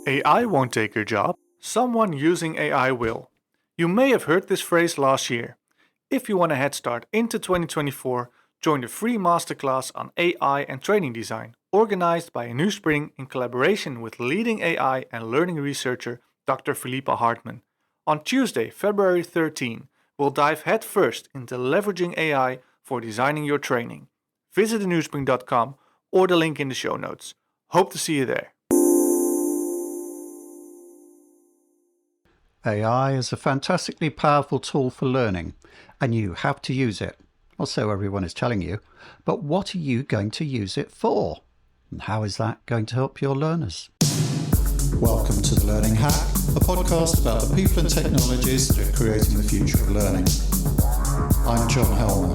AI won't take your job, someone using AI will. You may have heard this phrase last year. If you want a head start into 2024, join the free masterclass on AI and training design, organized by Nuspring in collaboration with leading AI and learning researcher Dr. Philippa Hartman. On Tuesday, February 13, we'll dive headfirst into leveraging AI for designing your training. Visit thenuspring.com or the link in the show notes. Hope to see you there. AI is a fantastically powerful tool for learning, and you have to use it, or so everyone is telling you. But what are you going to use it for? And how is that going to help your learners? Welcome to The Learning Hack, a podcast about the people and technologies that are creating the future of learning. I'm John Helmer.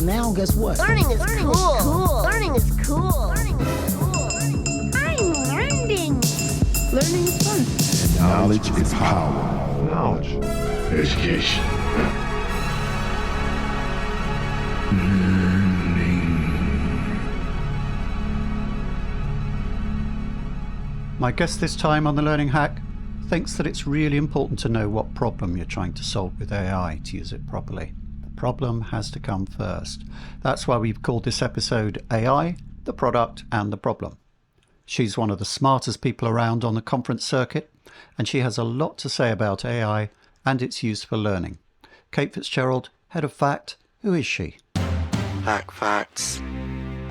Now guess what? Learning is cool. Learning is cool. Learning is cool. I'm learning. Learning is fun. Knowledge is power. Knowledge. Education. My guest this time on The Learning Hack thinks that it's really important to know what problem you're trying to solve with AI to use it properly. The problem has to come first. That's why we've called this episode AI, the Product and the Problem. She's one of the smartest people around on the conference circuit, and she has a lot to say about AI and its use for learning. Kate Fitzgerald, Head of Fact, who is she? Hack Facts.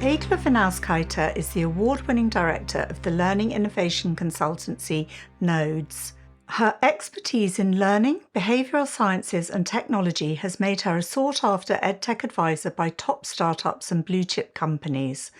Egle Vinauskaite is the award-winning director of the learning innovation consultancy Nodes. Her expertise in learning, behavioural sciences and technology has made her a sought-after edtech advisor by top startups and blue-chip companies.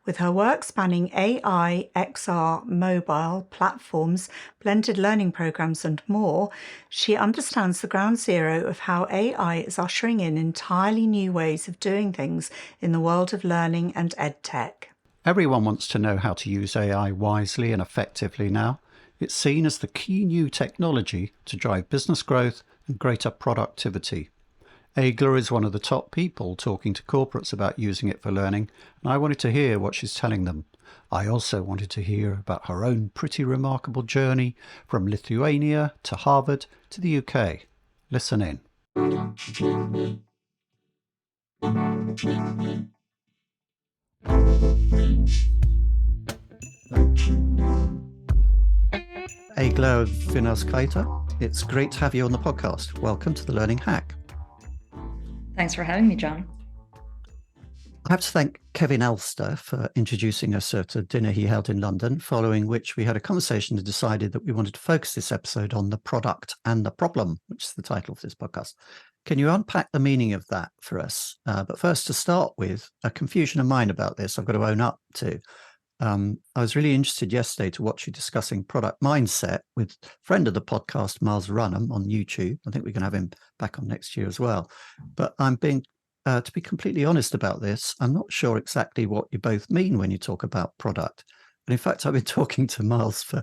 With her work spanning AI, XR, mobile, platforms, blended learning programs and more, she understands the ground zero of how AI is ushering in entirely new ways of doing things in the world of learning and edtech. Everyone wants to know how to use AI wisely and effectively now. It's seen as the key new technology to drive business growth and greater productivity. Egle is one of the top people talking to corporates about using it for learning, and I wanted to hear what she's telling them. I also wanted to hear about her own pretty remarkable journey from Lithuania to Harvard to the UK. Listen in. Egle Vinauskaite, it's great to have you on the podcast. Welcome to The Learning Hack. Thanks for having me, John. I have to thank Kevin Elster for introducing us at a dinner he held in London, following which we had a conversation and decided that we wanted to focus this episode on the product and the problem, which is the title of this podcast. Can you unpack the meaning of that for us? But first, to start with, a confusion of mine about this I've got to own up to. I was really interested yesterday to watch you discussing product mindset with a friend of the podcast, Miles Runham, on YouTube. I think we can have him back on next year as well. But I'm being, to be completely honest about this, I'm not sure exactly what you both mean when you talk about product. And in fact, I've been talking to Miles for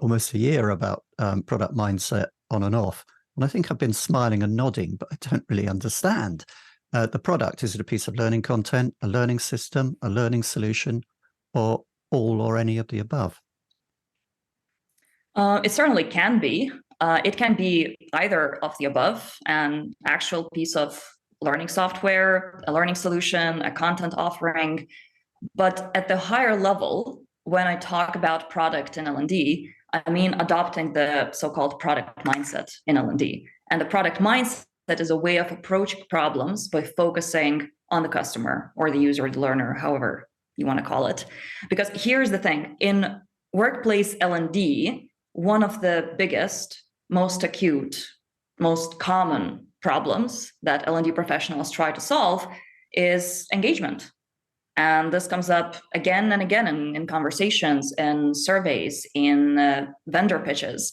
almost a year about product mindset on and off. And I think I've been smiling and nodding, but I don't really understand. The product, is it a piece of learning content, a learning system, a learning solution, or all or any of the above? It certainly can be. It can be either of the above, an actual piece of learning software, a learning solution, a content offering. But at the higher level, when I talk about product in L&D, I mean adopting the so-called product mindset in L&D. And the product mindset is a way of approaching problems by focusing on the customer or the user or the learner, however you want to call it. Because here's the thing, in workplace L&D, one of the biggest, most acute, most common problems that L&D professionals try to solve is engagement. And this comes up again and again in conversations, in surveys, in vendor pitches.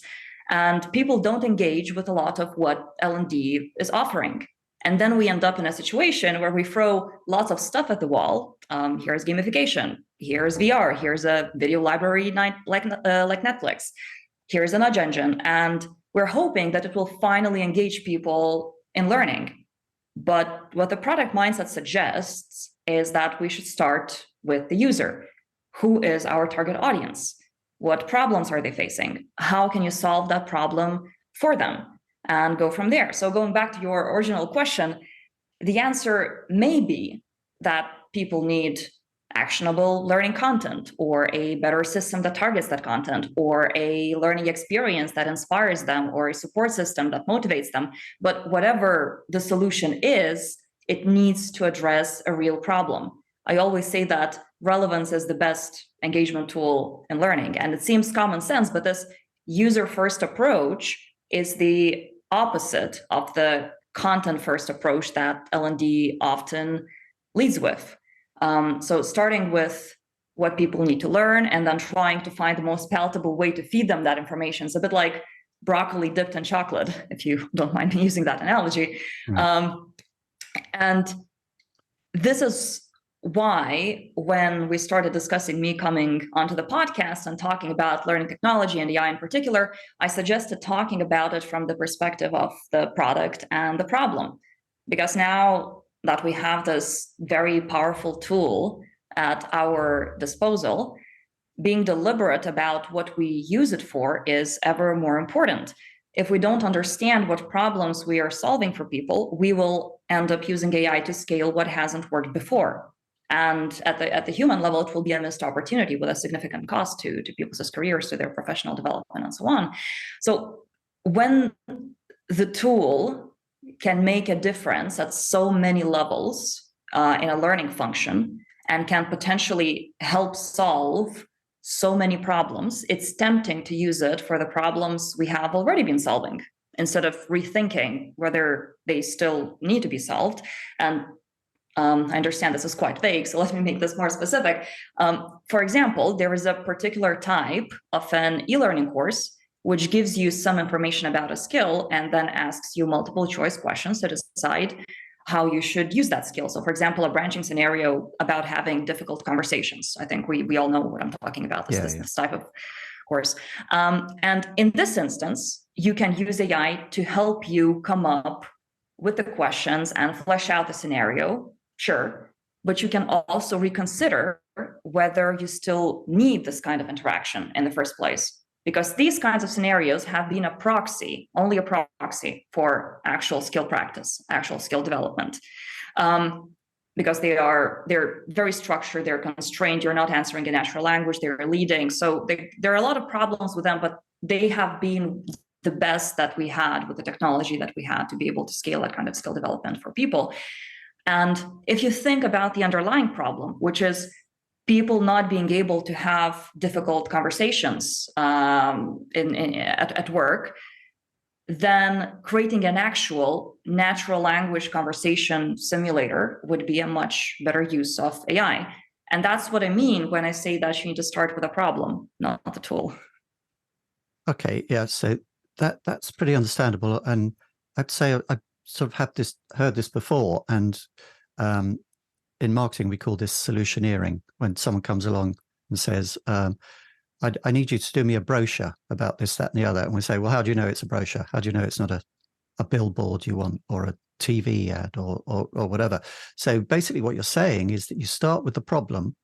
And people don't engage with a lot of what L&D is offering. And then we end up in a situation where we throw lots of stuff at the wall. Here's gamification. Here's VR. Here's a video library like Netflix. Here's a nudge engine. And we're hoping that it will finally engage people in learning. But what the product mindset suggests is that we should start with the user. Who is our target audience? What problems are they facing? How can you solve that problem for them? And go from there. So going back to your original question, the answer may be that people need actionable learning content, or a better system that targets that content, or a learning experience that inspires them, or a support system that motivates them. But whatever the solution is, it needs to address a real problem. I always say that relevance is the best engagement tool in learning. And it seems common sense, but this user-first approach is the opposite of the content-first approach that L&D often leads with. So starting with what people need to learn and then trying to find the most palatable way to feed them that information. It's a bit like broccoli dipped in chocolate, if you don't mind me using that analogy. And this is why, when we started discussing me coming onto the podcast and talking about learning technology and AI in particular, I suggested talking about it from the perspective of the product and the problem. Because now that we have this very powerful tool at our disposal, being deliberate about what we use it for is ever more important. If we don't understand what problems we are solving for people, we will end up using AI to scale what hasn't worked before. And at the human level, it will be a missed opportunity with a significant cost to people's careers, to their professional development, and so on. So when the tool can make a difference at so many levels in a learning function and can potentially help solve so many problems, it's tempting to use it for the problems we have already been solving, instead of rethinking whether they still need to be solved. And I understand this is quite vague, so let me make this more specific. For example, there is a particular type of an e-learning course which gives you some information about a skill and then asks you multiple choice questions to decide how you should use that skill. So for example, a branching scenario about having difficult conversations. I think we all know what I'm talking about, this type of course. And in this instance, you can use AI to help you come up with the questions and flesh out the scenario. Sure, but you can also reconsider whether you still need this kind of interaction in the first place, because these kinds of scenarios have been a proxy, only a proxy for actual skill practice, actual skill development, because they're very structured, they're constrained, you're not answering in natural language, they're leading. So there are a lot of problems with them, but they have been the best that we had with the technology that we had to be able to scale that kind of skill development for people. And if you think about the underlying problem, which is people not being able to have difficult conversations at work, then creating an actual natural language conversation simulator would be a much better use of AI. And that's what I mean when I say that you need to start with a problem, not a tool. Okay, yeah, so that's pretty understandable. And I'd say I sort of heard this before, and in marketing we call this solutioneering. When someone comes along and says, I need you to do me a brochure about this, that, and the other, and we say, well, how do you know it's a brochure? How do you know it's not a billboard you want, or a TV ad, or whatever? So basically what you're saying is that you start with the problem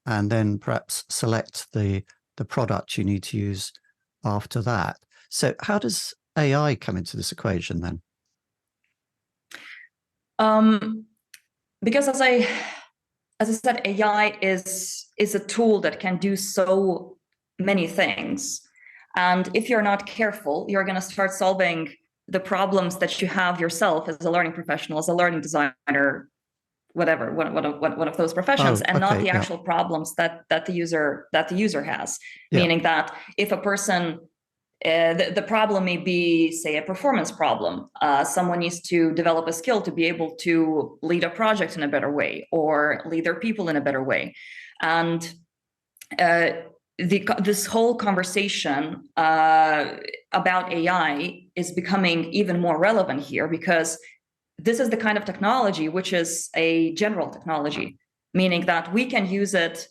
and then perhaps select the product you need to use after that. So how does AI come into this equation then? Because as I said, AI is a tool that can do so many things. And if you're not careful, you're going to start solving the problems that you have yourself as a learning professional, as a learning designer, whatever, one of those professions, and not the actual problems that the user has. Meaning that if a person, the problem may be, say, a performance problem. Someone needs to develop a skill to be able to lead a project in a better way, or lead their people in a better way. And this whole conversation about AI is becoming even more relevant here, because this is the kind of technology which is a general technology, meaning that we can use it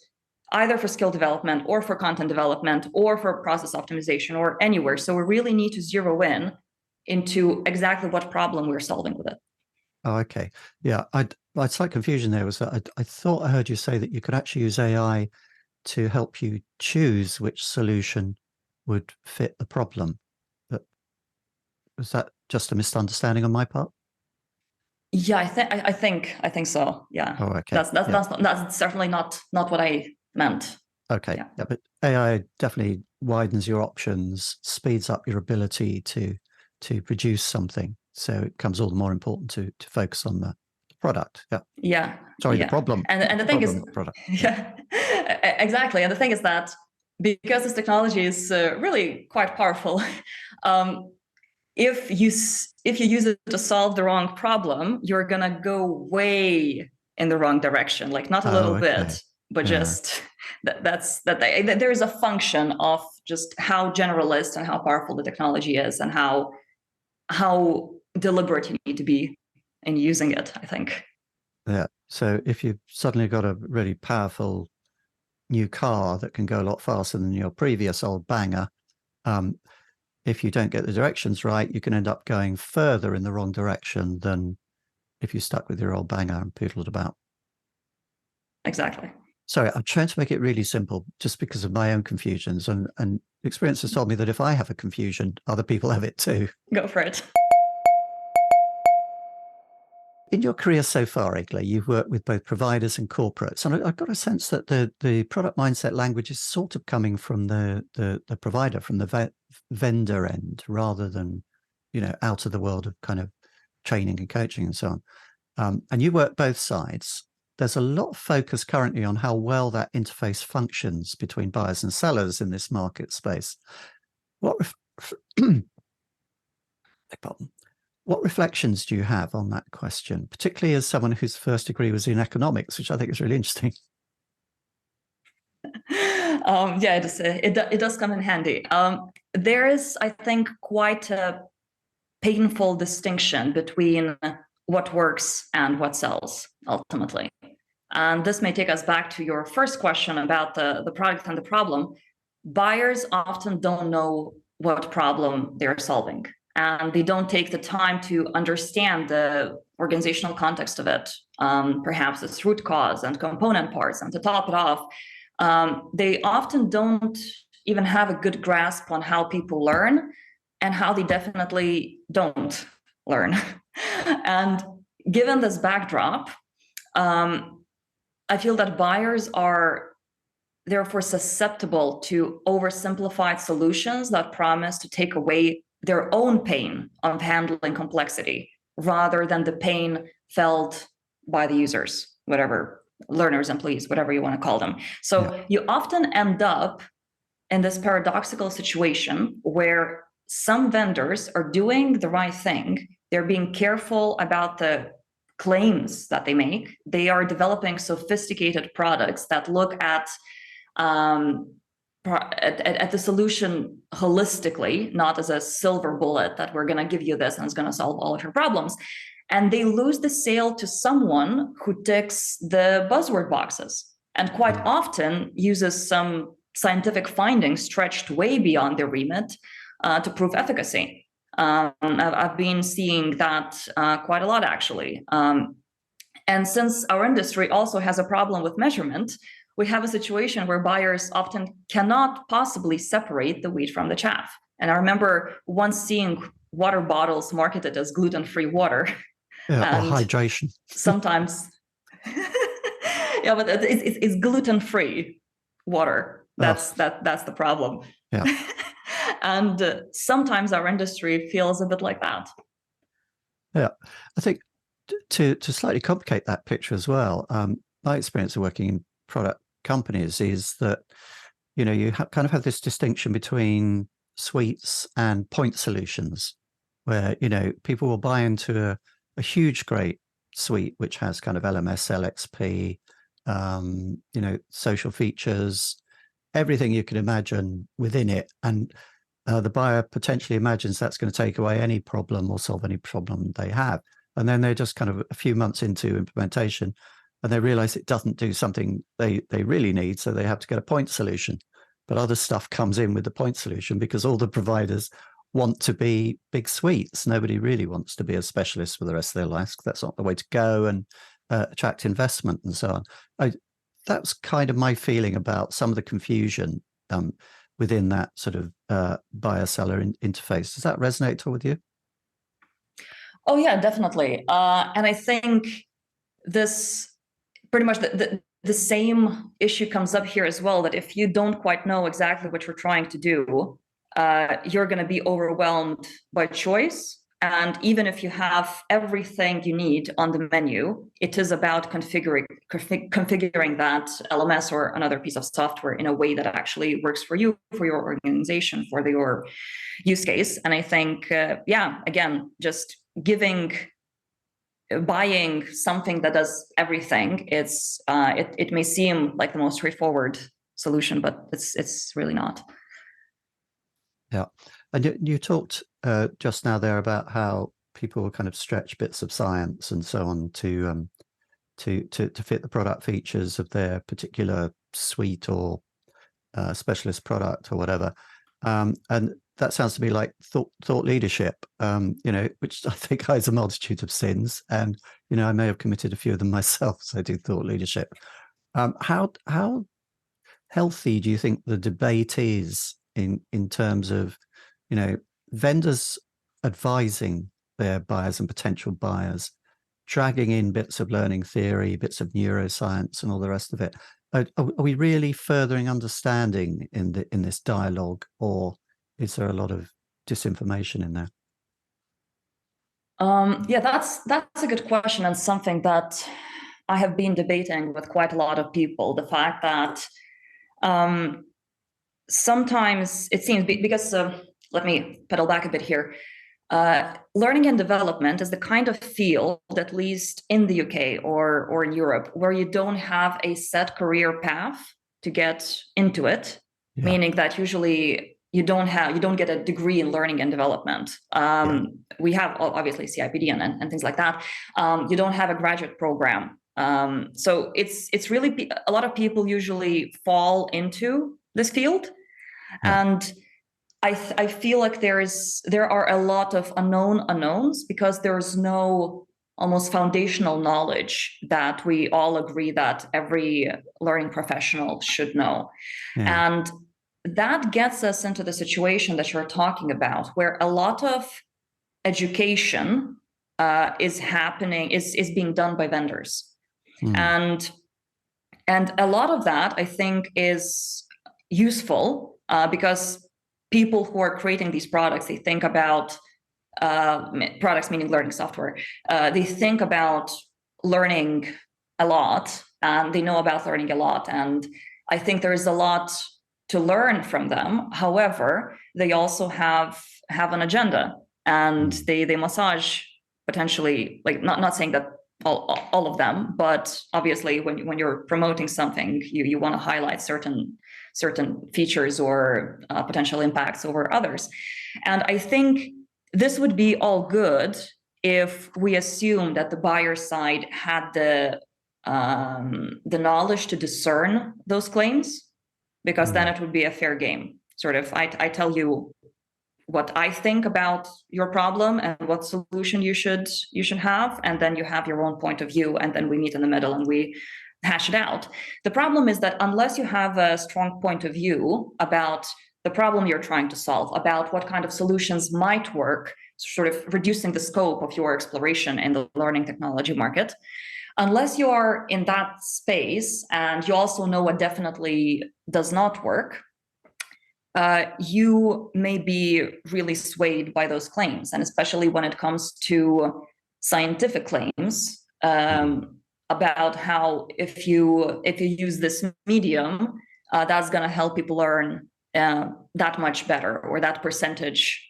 either for skill development or for content development or for process optimization or anywhere. So we really need to zero in into exactly what problem we're solving with it. Oh, okay. Yeah, my slight confusion there was that I thought I heard you say that you could actually use AI to help you choose which solution would fit the problem. But was that just a misunderstanding on my part? Yeah, I think so. Yeah. Oh, okay. That's certainly not what I meant. Okay. Yeah. But AI definitely widens your options, speeds up your ability to produce something. So it becomes all the more important to focus on the product. Yeah. Yeah. Sorry, yeah. the problem. And the thing is, product. Yeah, exactly. And the thing is that because this technology is really quite powerful, if you use it to solve the wrong problem, you're gonna go way in the wrong direction. Like not a little bit, but just there is a function of just how generalist and how powerful the technology is, and how deliberate you need to be in using it, I think. Yeah. So if you've suddenly got a really powerful new car that can go a lot faster than your previous old banger, if you don't get the directions right, you can end up going further in the wrong direction than if you stuck with your old banger and poodled about. Exactly. Sorry, I'm trying to make it really simple just because of my own confusions, and experience has told me that if I have a confusion, other people have it too. Go for it. In your career so far, Egle, you've worked with both providers and corporates, and I've got a sense that the product mindset language is sort of coming from the provider, from the vendor end, rather than, out of the world of kind of training and coaching and so on. And you work both sides. There's a lot of focus currently on how well that interface functions between buyers and sellers in this market space. What reflections do you have on that question, particularly as someone whose first degree was in economics, which I think is really interesting? Yeah, it does come in handy. There is, I think, quite a painful distinction between what works and what sells ultimately. And this may take us back to your first question about the product and the problem. Buyers often don't know what problem they're solving, and they don't take the time to understand the organizational context of it, perhaps its root cause and component parts. And to top it off, they often don't even have a good grasp on how people learn and how they definitely don't learn. And given this backdrop, I feel that buyers are therefore susceptible to oversimplified solutions that promise to take away their own pain of handling complexity, rather than the pain felt by the users, whatever, learners, employees, whatever you want to call them. So you often end up in this paradoxical situation where some vendors are doing the right thing. They're being careful about the claims that they make. They are developing sophisticated products that look at the solution holistically, not as a silver bullet that we're going to give you this and it's going to solve all of your problems. And they lose the sale to someone who ticks the buzzword boxes and quite often uses some scientific findings stretched way beyond their remit to prove efficacy. I've been seeing that quite a lot, actually. And since our industry also has a problem with measurement, we have a situation where buyers often cannot possibly separate the wheat from the chaff. And I remember once seeing water bottles marketed as gluten-free water. Yeah, or hydration. Sometimes, yeah, but it's gluten-free water. That's the problem. Yeah. And sometimes our industry feels a bit like that. Yeah, I think to slightly complicate that picture as well, my experience of working in product companies is that, you kind of have this distinction between suites and point solutions, where, people will buy into a huge, great suite, which has kind of LMS, LXP, social features, everything you can imagine within it. And the buyer potentially imagines that's going to take away any problem or solve any problem they have. And then they're just kind of a few months into implementation and they realize it doesn't do something they really need. So they have to get a point solution. But other stuff comes in with the point solution because all the providers want to be big suites. Nobody really wants to be a specialist for the rest of their lives. That's not the way to go, and attract investment and so on. that's kind of my feeling about some of the confusion within that sort of buyer-seller interface. Does that resonate at all with you? Oh yeah, definitely. And I think this pretty much the same issue comes up here as well, that if you don't quite know exactly what you're trying to do, you're going to be overwhelmed by choice. And even if you have everything you need on the menu, it is about configuring that LMS or another piece of software in a way that actually works for you, for your organization, for your use case. And I think, again, just buying something that does everything, it may seem like the most straightforward solution, but it's really not. Yeah, and you talked just now there about how people will kind of stretch bits of science and so on to fit the product features of their particular suite or specialist product or whatever, and that sounds to me like thought leadership, which I think hides a multitude of sins, and I may have committed a few of them myself. So I do thought leadership. How healthy do you think the debate is in terms of vendors advising their buyers and potential buyers, dragging in bits of learning theory, bits of neuroscience, and all the rest of it? Are we really furthering understanding in this dialogue, or is there a lot of disinformation in there? Yeah, that's a good question, and something that I have been debating with quite a lot of people. The fact that sometimes it seems, because let me pedal back a bit here. Learning and development is the kind of field, at least in the UK or in Europe, where you don't have a set career path to get into it, meaning that usually you don't get a degree in learning and development. We have obviously CIPD and things like that. You don't have a graduate program. So it's really, a lot of people usually fall into this field. And I feel like there are a lot of unknowns, because there's no almost foundational knowledge that we all agree that every learning professional should know. And that gets us into the situation that you're talking about, where a lot of education is being done by vendors. And a lot of that, I think, is useful because people who are creating these products, they think about products, meaning learning software. They think about learning a lot, and they know about learning a lot. And I think there is a lot to learn from them. However, they also have an agenda, and they massage potentially, like, not saying that all of them, but obviously when you're promoting something, you want to highlight certain features or potential impacts over others. And I think this would be all good if we assume that the buyer side had the knowledge to discern those claims, because then it would be a fair game. Sort of, I tell you what I think about your problem and what solution you should have, and then you have your own point of view, and then we meet in the middle and we hash it out. The problem is that unless you have a strong point of view about the problem you're trying to solve, about what kind of solutions might work, sort of reducing the scope of your exploration in the learning technology market, unless you are in that space and you also know what definitely does not work, you may be really swayed by those claims. And especially when it comes to scientific claims, about how if you use this medium, that's going to help people learn that much better, or that percentage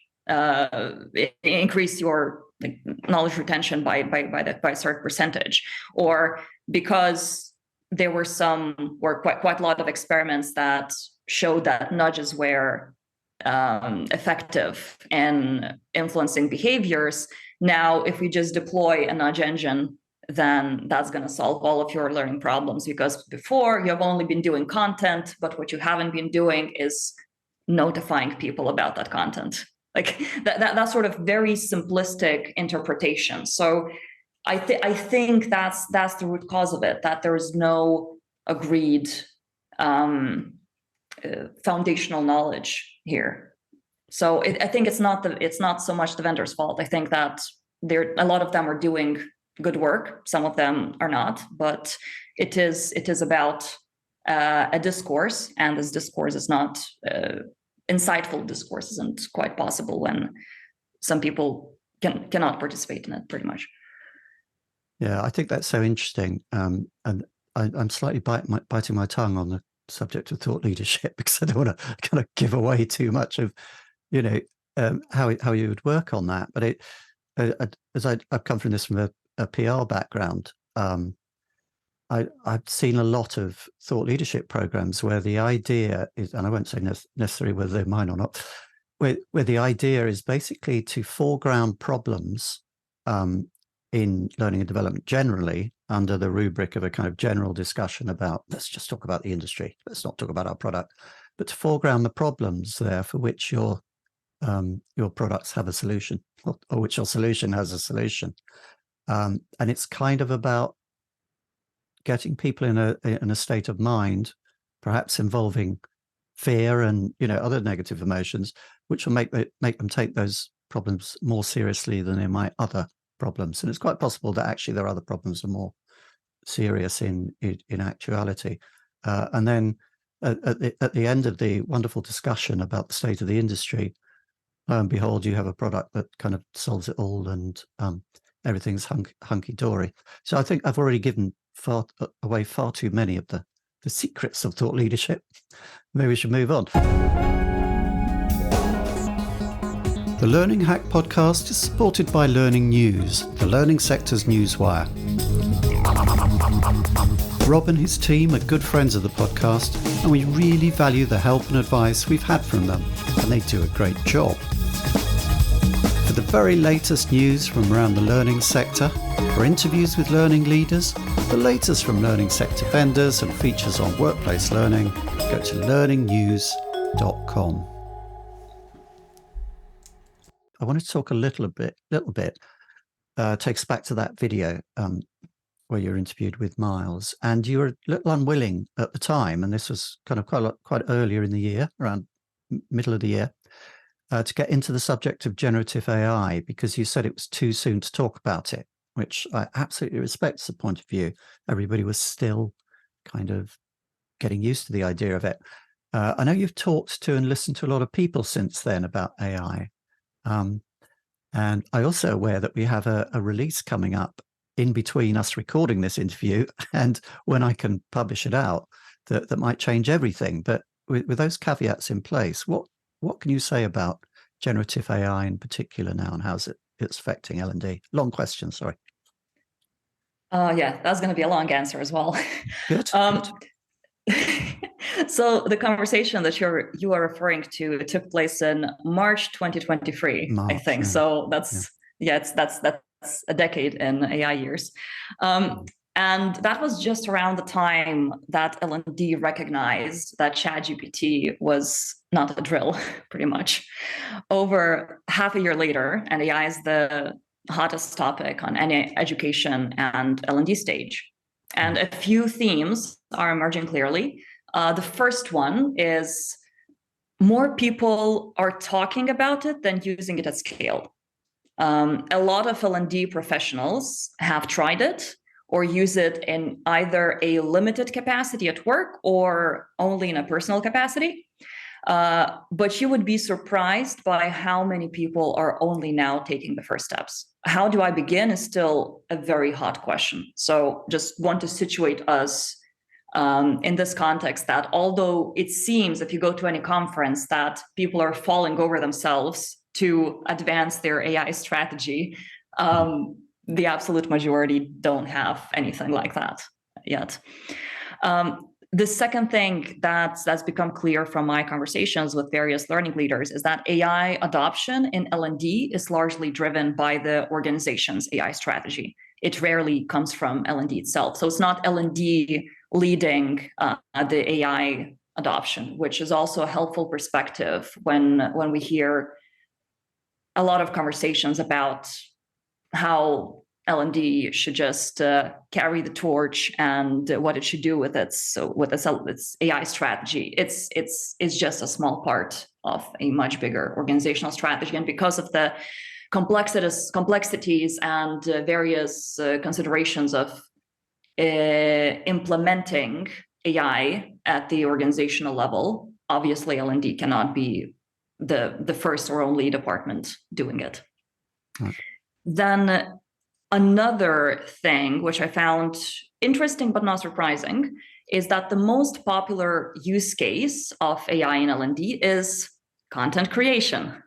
increase your knowledge retention by a certain percentage, or because there were quite a lot of experiments that showed that nudges were effective in influencing behaviors. Now, if we just deploy a nudge engine, then that's going to solve all of your learning problems, because before you have only been doing content, but what you haven't been doing is notifying people about that content. Like that sort of very simplistic interpretation. So I think that's the root cause of it, that there is no agreed foundational knowledge here. So I think it's not so much the vendor's fault. I think that a lot of them are doing good work. Some of them are not, but it is about a discourse, and this discourse is not insightful. Discourse isn't quite possible when some people cannot participate in it, pretty much. Yeah, I think that's so interesting, and I'm slightly biting my tongue on the subject of thought leadership because I don't want to kind of give away too much of, how you would work on that. But as I've come from a PR background, I've seen a lot of thought leadership programs where the idea is, and I won't say necessarily whether they're mine or not, where the idea is basically to foreground problems in learning and development generally under the rubric of a kind of general discussion about, let's just talk about the industry, let's not talk about our product, but to foreground the problems there for which your products have a solution, or which your solution has a solution. And it's kind of about getting people in a state of mind, perhaps involving fear and other negative emotions, which will make them take those problems more seriously than they might other problems. And it's quite possible that actually there are other problems that are more serious in actuality. And then at the end of the wonderful discussion about the state of the industry, lo and behold, you have a product that kind of solves it all, and everything's hunky-dory. So I think I've already given away far too many of the secrets of thought leadership. Maybe we should move on. The Learning Hack podcast is supported by Learning News, the learning sector's newswire. Rob and his team are good friends of the podcast, and we really value the help and advice we've had from them, and they do a great job. For the very latest news from around the learning sector, for interviews with learning leaders, the latest from learning sector vendors, and features on workplace learning, go to learningnews.com. I wanted to talk a little bit, takes back to that video where you were interviewed with Miles, and you were a little unwilling at the time, and this was kind of quite earlier in the year, around middle of the year, to get into the subject of generative AI, because you said it was too soon to talk about it, which I absolutely respect as a point of view. Everybody was still kind of getting used to the idea of it. I know you've talked to and listened to a lot of people since then about AI. And I'm also aware that we have a release coming up in between us recording this interview and when I can publish it out that might change everything. But with those caveats in place, what can you say about generative AI in particular now, and how's it's affecting L&D? Long question, sorry. Yeah, that's going to be a long answer as well. Good. So the conversation that you are referring to, it took place in March 2023, I think. Yeah. So that's a decade in AI years. And that was just around the time that L&D recognized that ChatGPT was not a drill, pretty much. Over half a year later, and AI is the hottest topic on any education and L&D stage. And a few themes are emerging clearly. The first one is more people are talking about it than using it at scale. A lot of L&D professionals have tried it or use it in either a limited capacity at work or only in a personal capacity. But you would be surprised by how many people are only now taking the first steps. How do I begin is still a very hot question. So just want to situate us in this context that although it seems if you go to any conference that people are falling over themselves to advance their AI strategy, the absolute majority don't have anything like that yet. The second thing that's become clear from my conversations with various learning leaders is that AI adoption in L&D is largely driven by the organization's AI strategy. It rarely comes from L&D itself. So it's not L&D leading the AI adoption, which is also a helpful perspective when we hear a lot of conversations about how L&D should just carry the torch, and what it should do with its AI strategy. It's just a small part of a much bigger organizational strategy, and because of the complexities and various considerations of implementing AI at the organizational level, obviously L&D cannot be the first or only department doing it. Right. Then another thing which I found interesting but not surprising is that the most popular use case of AI in L&D is content creation.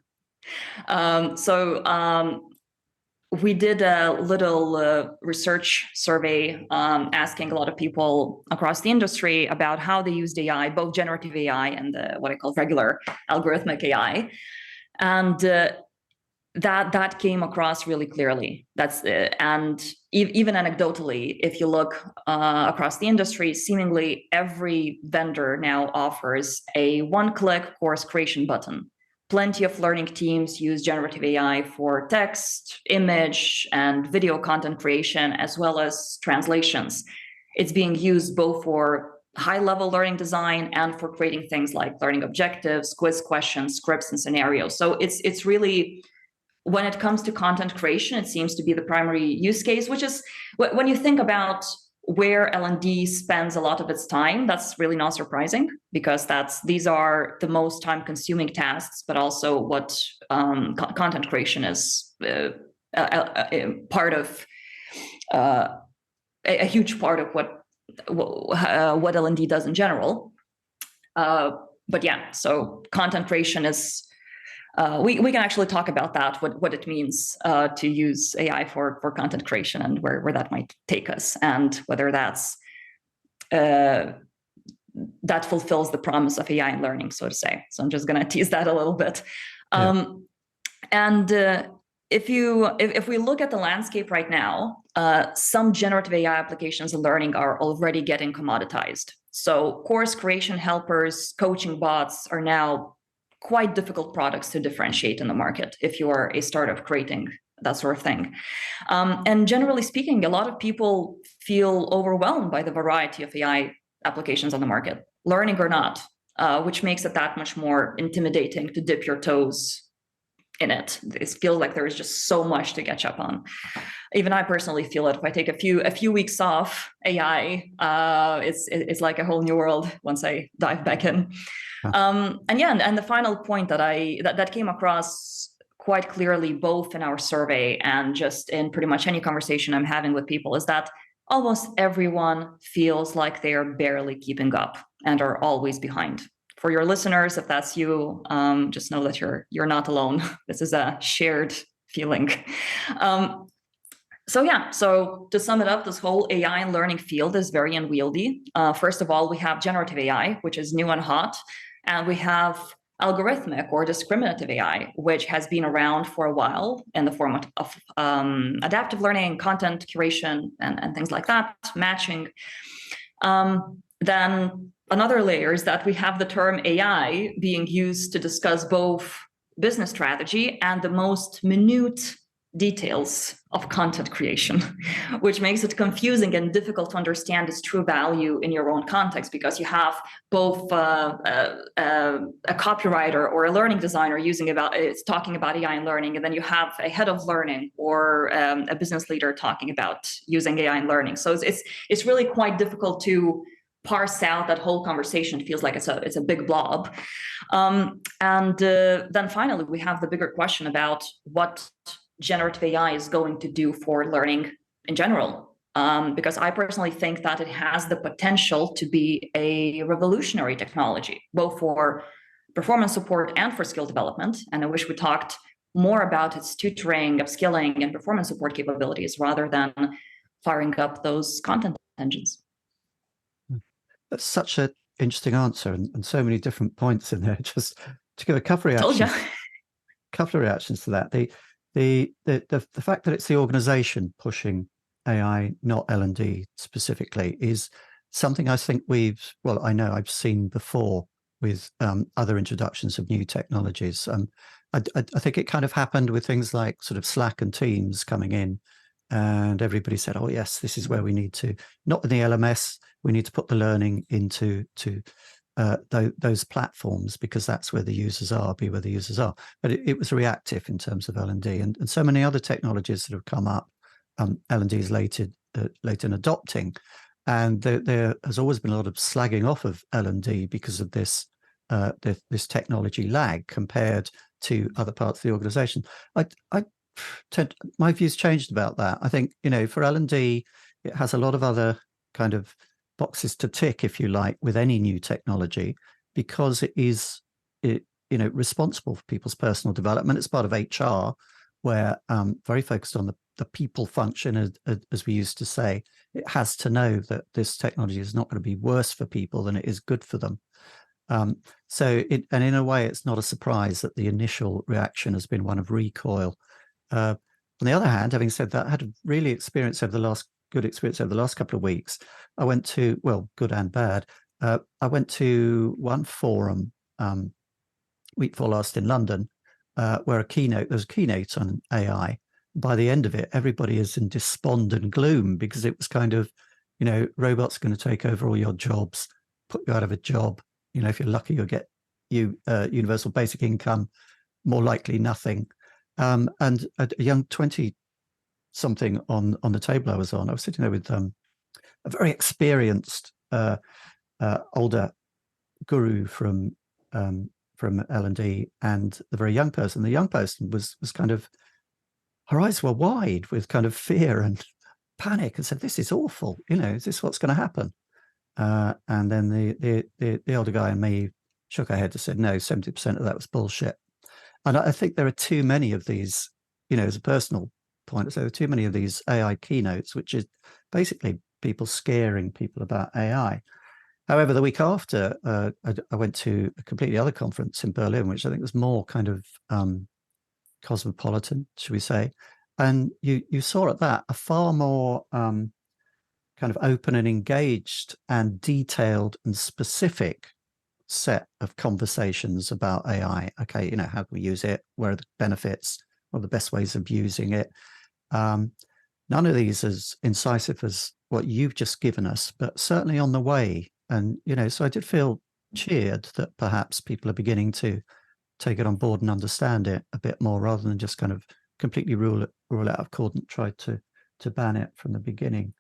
We did a little research survey asking a lot of people across the industry about how they used AI, both generative AI and what I call regular algorithmic AI. And that came across really clearly. And even anecdotally, if you look across the industry, seemingly every vendor now offers a one-click course creation button. Plenty of learning teams use generative AI for text, image, and video content creation, as well as translations. It's being used both for high-level learning design and for creating things like learning objectives, quiz questions, scripts, and scenarios. So it's really, when it comes to content creation, it seems to be the primary use case, which is, when you think about where L&D spends a lot of its time, that's really not surprising, because these are the most time-consuming tasks, but also what content creation is a huge part of what L&D does in general. But yeah, so content creation is. We can actually talk about that, what it means to use AI for content creation, and where that might take us, and whether that fulfills the promise of AI in learning, so to say. So I'm just going to tease that a little bit. And if we look at the landscape right now, some generative AI applications in learning are already getting commoditized. So course creation helpers, coaching bots are now quite difficult products to differentiate in the market if you are a startup creating that sort of thing. And generally speaking, a lot of people feel overwhelmed by the variety of AI applications on the market, learning or not, which makes it that much more intimidating to dip your toes in it. It feels like there is just so much to catch up on. Even I personally feel it. If I take a few weeks off AI, it's like a whole new world once I dive back in. And the final point that came across quite clearly, both in our survey and just in pretty much any conversation I'm having with people, is that almost everyone feels like they are barely keeping up and are always behind. For your listeners, if that's you, just know that you're not alone. This is a shared feeling. So to sum it up, this whole AI and learning field is very unwieldy. First of all, we have generative AI, which is new and hot, and we have algorithmic or discriminative AI, which has been around for a while in the form of adaptive learning, content curation, and things like that, matching. Then another layer is that we have the term AI being used to discuss both business strategy and the most minute details of content creation, which makes it confusing and difficult to understand its true value in your own context, because you have both a copywriter or a learning designer talking about AI and learning, and then you have a head of learning or a business leader talking about using AI and learning. So it's really quite difficult to parse out that whole conversation. It feels like it's a big blob. And then finally, we have the bigger question about what generative AI is going to do for learning in general. Because I personally think that it has the potential to be a revolutionary technology, both for performance support and for skill development. And I wish we talked more about its tutoring, upskilling, and performance support capabilities rather than firing up those content engines. That's such an interesting answer, and so many different points in there. Just to give a couple of reactions to that. The fact that it's the organization pushing AI, not L&D specifically, is something I think I know I've seen before with other introductions of new technologies. I think it kind of happened with things like sort of Slack and Teams coming in and everybody said, oh yes, this is where we need to, not in the LMS, we need to put the learning into those platforms, because that's where the users are, be where the users are. But it was reactive in terms of L&D, and so many other technologies that have come up, L&D is late in adopting, and there has always been a lot of slagging off of L&D because of this technology lag compared to other parts of the organization. My views changed about that. I think, for L&D, it has a lot of other kind of boxes to tick, if you like, with any new technology, because it is responsible for people's personal development. It's part of HR, where very focused on the people function, as we used to say. It has to know that this technology is not going to be worse for people than it is good for them. And in a way, it's not a surprise that the initial reaction has been one of recoil. On the other hand, having said that, I had a really good experience over the last couple of weeks. I went to, well, good and bad. I went to one forum week before last in London, where there was a keynote on AI. By the end of it, everybody is in despond and gloom, because it was kind of, robots are going to take over all your jobs, put you out of a job. If you're lucky, you'll get universal basic income, more likely nothing. And a young 20-something on the table I was sitting there with a very experienced older guru from L&D, and the very young person. The young person was kind of, her eyes were wide with kind of fear and panic, and said, "This is awful. Is this what's going to happen?" And then the older guy and me shook our heads and said, "No, 70% of that was bullshit." And I think there are too many of these, as a personal point, so there are too many of these AI keynotes, which is basically people scaring people about AI. However, the week after, I went to a completely other conference in Berlin, which I think was more kind of cosmopolitan, should we say. And you saw at that a far more kind of open and engaged and detailed and specific set of conversations about AI. Okay, how can we use it? Where are the benefits? What are the best ways of using it? None of these as incisive as what you've just given us, but certainly on the way. And, so I did feel cheered that perhaps people are beginning to take it on board and understand it a bit more, rather than just kind of completely rule it out of court and try to ban it from the beginning.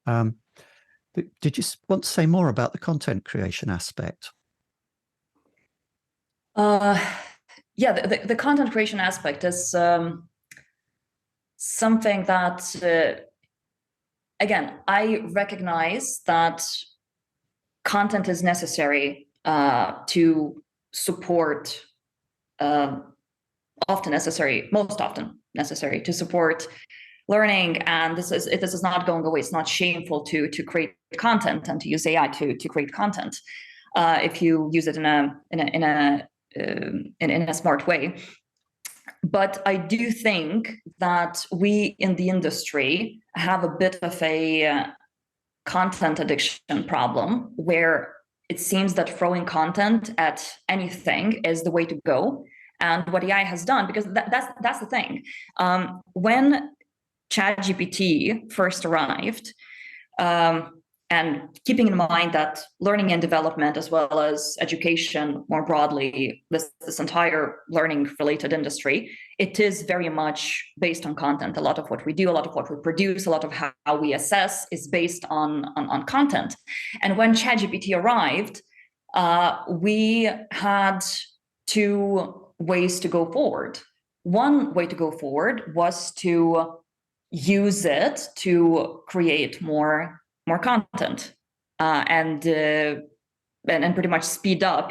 Did you want to say more about the content creation aspect? The content creation aspect is something that, again, I recognize that content is necessary to support, most often necessary to support learning, and this is not going away. It's not shameful to create content and to use AI to create content if you use it in a smart way. But I do think that we in the industry have a bit of a content addiction problem, where it seems that throwing content at anything is the way to go. And what AI has done, because that's the thing, when ChatGPT first arrived, and keeping in mind that learning and development, as well as education more broadly, this entire learning-related industry, it is very much based on content. A lot of what we do, a lot of what we produce, a lot of how we assess is based on content. And when ChatGPT arrived, we had two ways to go forward. One way to go forward was to use it to create more content and pretty much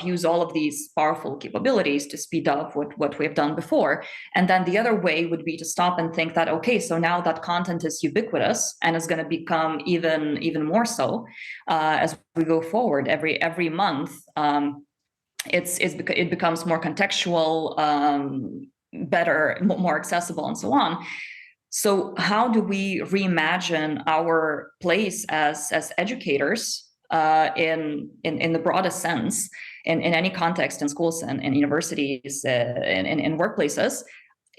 use all of these powerful capabilities to speed up what we've done before. And then the other way would be to stop and think that, okay, so now that content is ubiquitous and is going to become even more so as we go forward every month. It becomes more contextual, better, more accessible, and so on. So how do we reimagine our place as educators in the broadest sense, in any context, in schools and in universities, in workplaces,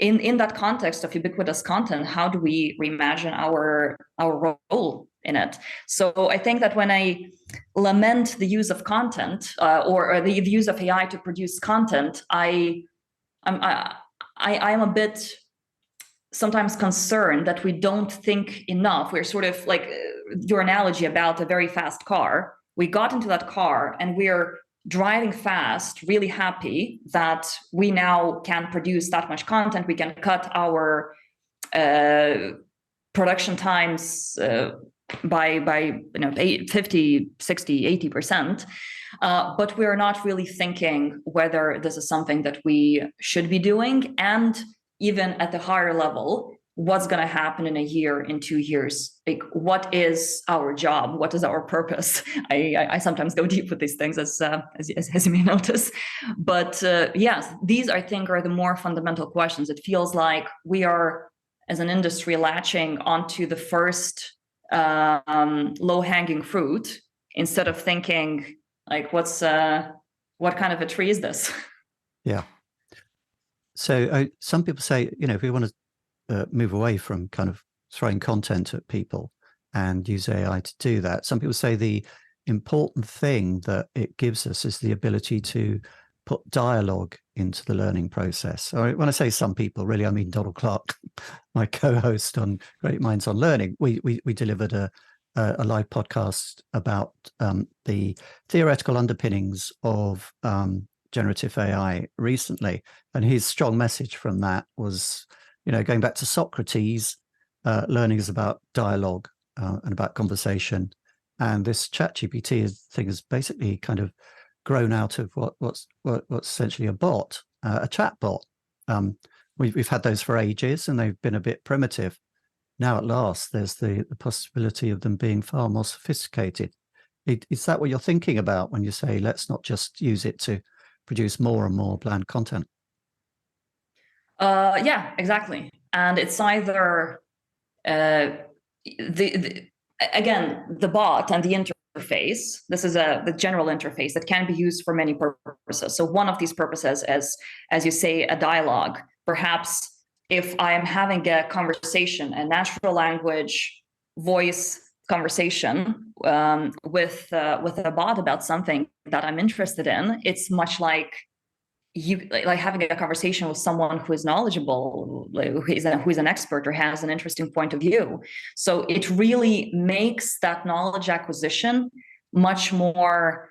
in that context of ubiquitous content, how do we reimagine our role in it? So I think that when I lament the use of content or the use of AI to produce content, I'm a bit sometimes concerned that we don't think enough. We're sort of like your analogy about a very fast car. We got into that car and we're driving fast, really happy that we now can produce that much content. We can cut our production times by 50, 60, 80%. But we're not really thinking whether this is something that we should be doing. And even at the higher level, what's going to happen in a year, in 2 years? Like, what is our job? What is our purpose? I sometimes go deep with these things, as you may notice. But yes, these, I think, are the more fundamental questions. It feels like we are, as an industry, latching onto the first low-hanging fruit instead of thinking, like, what kind of a tree is this? Yeah. So some people say, if we want to move away from kind of throwing content at people and use AI to do that, some people say the important thing that it gives us is the ability to put dialogue into the learning process. So when I say some people, really, I mean Donald Clark, my co-host on Great Minds on Learning. We delivered a live podcast about the theoretical underpinnings of generative AI recently, and his strong message from that was, going back to Socrates, learning is about dialogue and about conversation, and this ChatGPT thing has basically kind of grown out of what's essentially a bot, a chat bot. We've had those for ages, and they've been a bit primitive. Now, at last, there's the possibility of them being far more sophisticated. Is that what you're thinking about when you say, let's not just use it to produce more and more bland content? Yeah, exactly. And it's either again, the bot and the interface. This is the general interface that can be used for many purposes. So one of these purposes is, as you say, a dialogue. Perhaps if I am having a conversation, a natural language voice conversation with a bot about something that I'm interested in, it's much like having a conversation with someone who is knowledgeable, who is an expert or has an interesting point of view. So it really makes that knowledge acquisition much more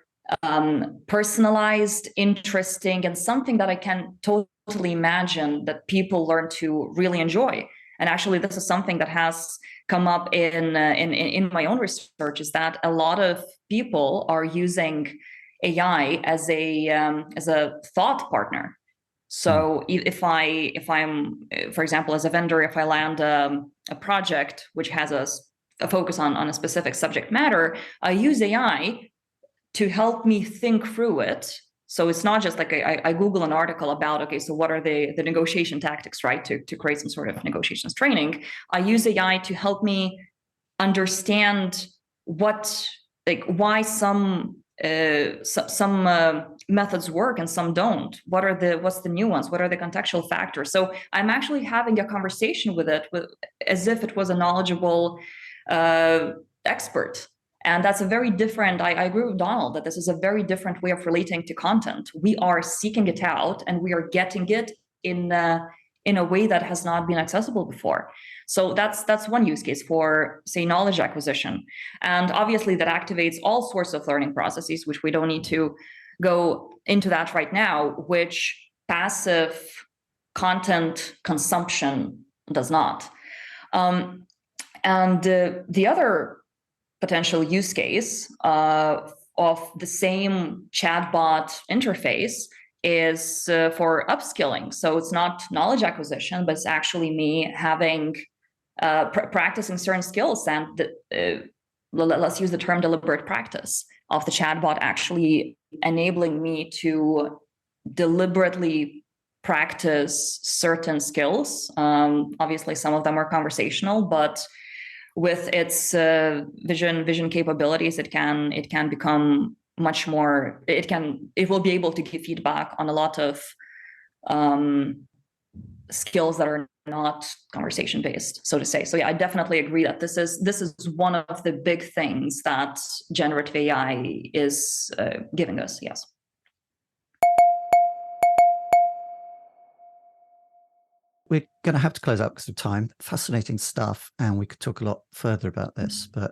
personalized, interesting, and something that I can totally imagine that people learn to really enjoy. And actually, this is something that has come up in my own research, is that a lot of people are using AI as a thought partner. So if I'm, for example, as a vendor, if I land a project which has a focus on a specific subject matter, I use AI to help me think through it. So it's not just like I Google an article about, okay, so what are the negotiation tactics, right, to create some sort of negotiations training. I use AI to help me understand why some methods work and some don't. What's the nuance? What are the contextual factors? So I'm actually having a conversation with it as if it was a knowledgeable expert. And that's a very different, I agree with Donald that this is a very different way of relating to content. We are seeking it out and we are getting it in a way that has not been accessible before. So that's one use case for, say, knowledge acquisition. And obviously that activates all sorts of learning processes, which we don't need to go into that right now, which passive content consumption does not. And the other potential use case of the same chatbot interface is for upskilling. So it's not knowledge acquisition, but it's actually me having practicing certain skills, and let's use the term deliberate practice of the chatbot actually enabling me to deliberately practice certain skills. Obviously, some of them are conversational, but with its vision capabilities, it can become much more. It will be able to give feedback on a lot of skills that are not conversation based, so to say. So yeah, I definitely agree that this is one of the big things that generative AI is giving us. Yes. We're going to have to close out because of time. Fascinating stuff, and we could talk a lot further about this. But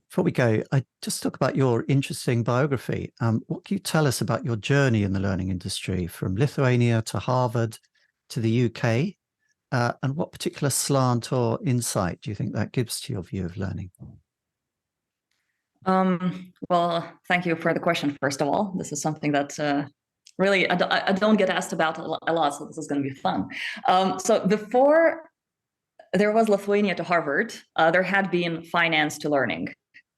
before we go, I just talk about your interesting biography. What can you tell us about your journey in the learning industry, from Lithuania to Harvard to the UK? And what particular slant or insight do you think that gives to your view of learning? Well, thank you for the question, first of all. This is something that really I don't get asked about a lot, so this is going to be fun. So before there was Lithuania to Harvard, there had been finance to learning.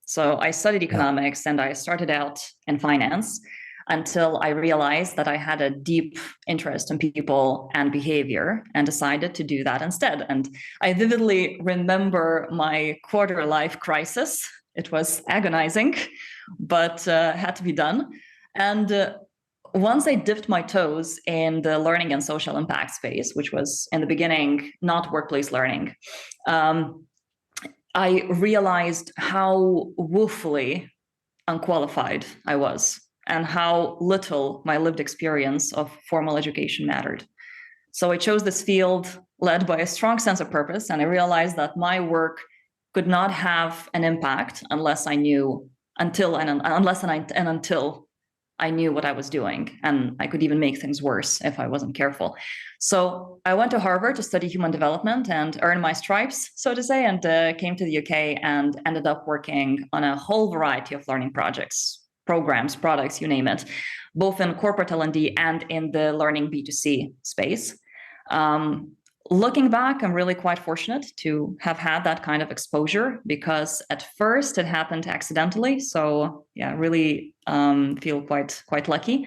So I studied economics and I started out in finance until I realized that I had a deep interest in people and behavior and decided to do that instead. And I vividly remember my quarter life crisis. It was agonizing, but had to be done. And once I dipped my toes in the learning and social impact space, which was in the beginning not workplace learning, I realized how woefully unqualified I was and how little my lived experience of formal education mattered. So I chose this field led by a strong sense of purpose, and I realized that my work could not have an impact unless I knew until I knew what I was doing, and I could even make things worse if I wasn't careful. So I went to Harvard to study human development and earn my stripes, so to say, and came to the UK and ended up working on a whole variety of learning projects, programs, products, you name it, both in corporate L&D and in the learning B2C space. Looking back, I'm really quite fortunate to have had that kind of exposure, because at first it happened accidentally. So yeah, really feel quite lucky.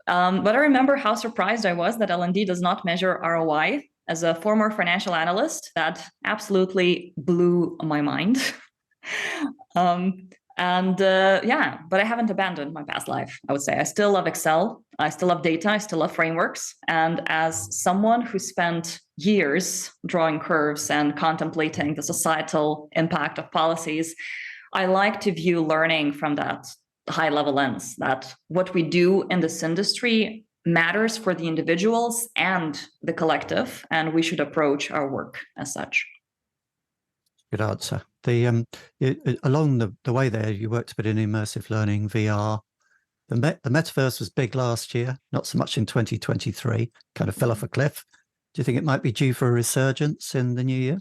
But I remember how surprised I was that L&D does not measure ROI. As a former financial analyst, that absolutely blew my mind. But I haven't abandoned my past life, I would say. I still love Excel. I still love data. I still love frameworks. And as someone who spent years drawing curves and contemplating the societal impact of policies, I like to view learning from that high level lens, that what we do in this industry matters for the individuals and the collective, and we should approach our work as such. Good answer. Along the way there, you worked a bit in immersive learning, VR. The metaverse was big last year, not so much in 2023, kind of fell off a cliff. Do you think it might be due for a resurgence in the new year?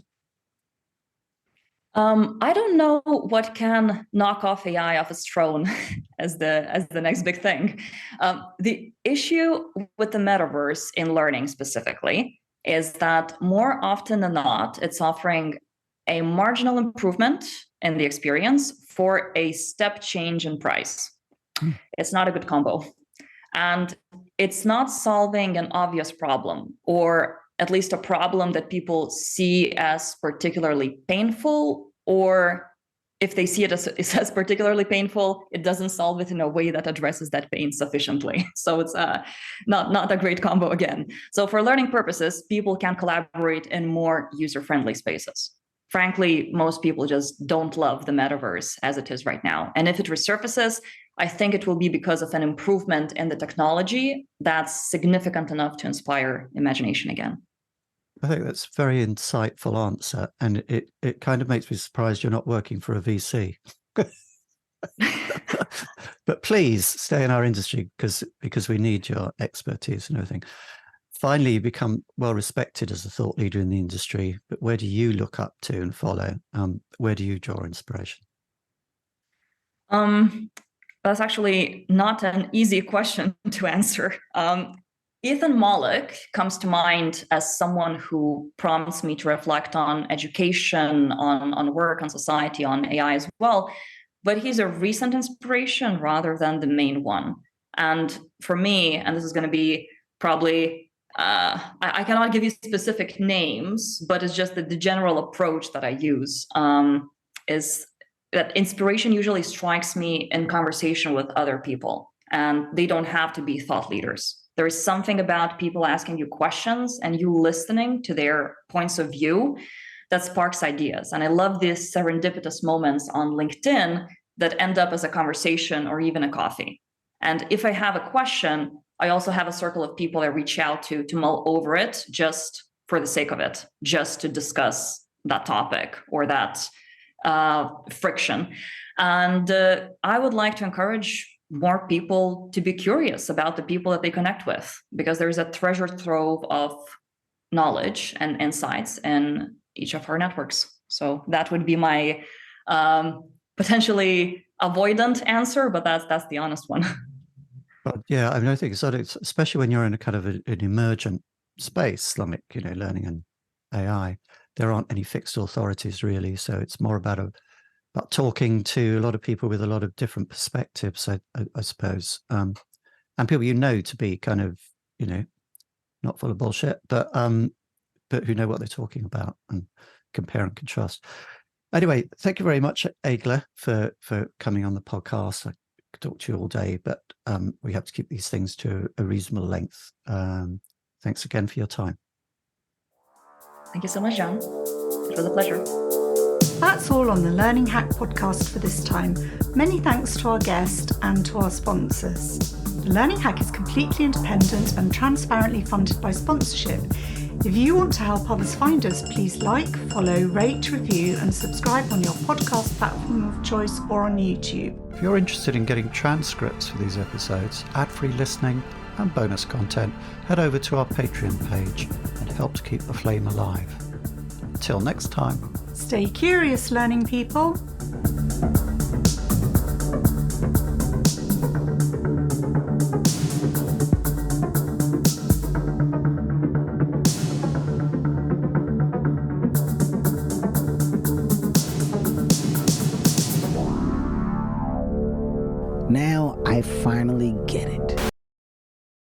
I don't know what can knock off AI off its throne as the next big thing. The issue with the metaverse in learning specifically is that more often than not, it's offering a marginal improvement in the experience for a step change in price. It's not a good combo. And it's not solving an obvious problem, or at least a problem that people see as particularly painful, or if they see it as particularly painful, it doesn't solve it in a way that addresses that pain sufficiently. So it's not a great combo again. So for learning purposes, people can collaborate in more user-friendly spaces. Frankly, most people just don't love the metaverse as it is right now. And if it resurfaces, I think it will be because of an improvement in the technology that's significant enough to inspire imagination again. I think that's a very insightful answer, and it kind of makes me surprised you're not working for a VC. But please stay in our industry because we need your expertise and everything. Finally, you become well respected as a thought leader in the industry, but where do you look up to and follow? Where do you draw inspiration? That's actually not an easy question to answer. Ethan Mollick comes to mind as someone who prompts me to reflect on education, on work, on society, on AI as well. But he's a recent inspiration rather than the main one. And for me, and this is going to be probably, I cannot give you specific names, but it's just that the general approach that I use is that inspiration usually strikes me in conversation with other people, and they don't have to be thought leaders. There is something about people asking you questions and you listening to their points of view that sparks ideas. And I love these serendipitous moments on LinkedIn that end up as a conversation or even a coffee. And if I have a question, I also have a circle of people I reach out to mull over it just for the sake of it, just to discuss that topic or that friction. And I would like to encourage more people to be curious about the people that they connect with, because there's a treasure trove of knowledge and insights in each of our networks. So that would be my potentially avoidant answer, but that's the honest one. But yeah, I mean, I think so. It's, especially when you're in a kind of an emergent space, like, you know, learning and AI, there aren't any fixed authorities really. So it's more about talking to a lot of people with a lot of different perspectives, I suppose, and people you know to be kind of, you know, not full of bullshit, but who know what they're talking about and compare and contrast. Anyway, thank you very much, Egle, for coming on the podcast. I could talk to you all day, but we have to keep these things to a reasonable length. Thanks again for your time. Thank you so much, John. It was a pleasure. That's all on the Learning Hack podcast for this time. Many thanks to our guest and to our sponsors. The Learning Hack is completely independent and transparently funded by sponsorship. If you want to help others find us, please like, follow, rate, review, and subscribe on your podcast platform of choice or on YouTube. If you're interested in getting transcripts for these episodes, ad-free listening, and bonus content, head over to our Patreon page and help to keep the flame alive. Until next time. Stay curious, learning people.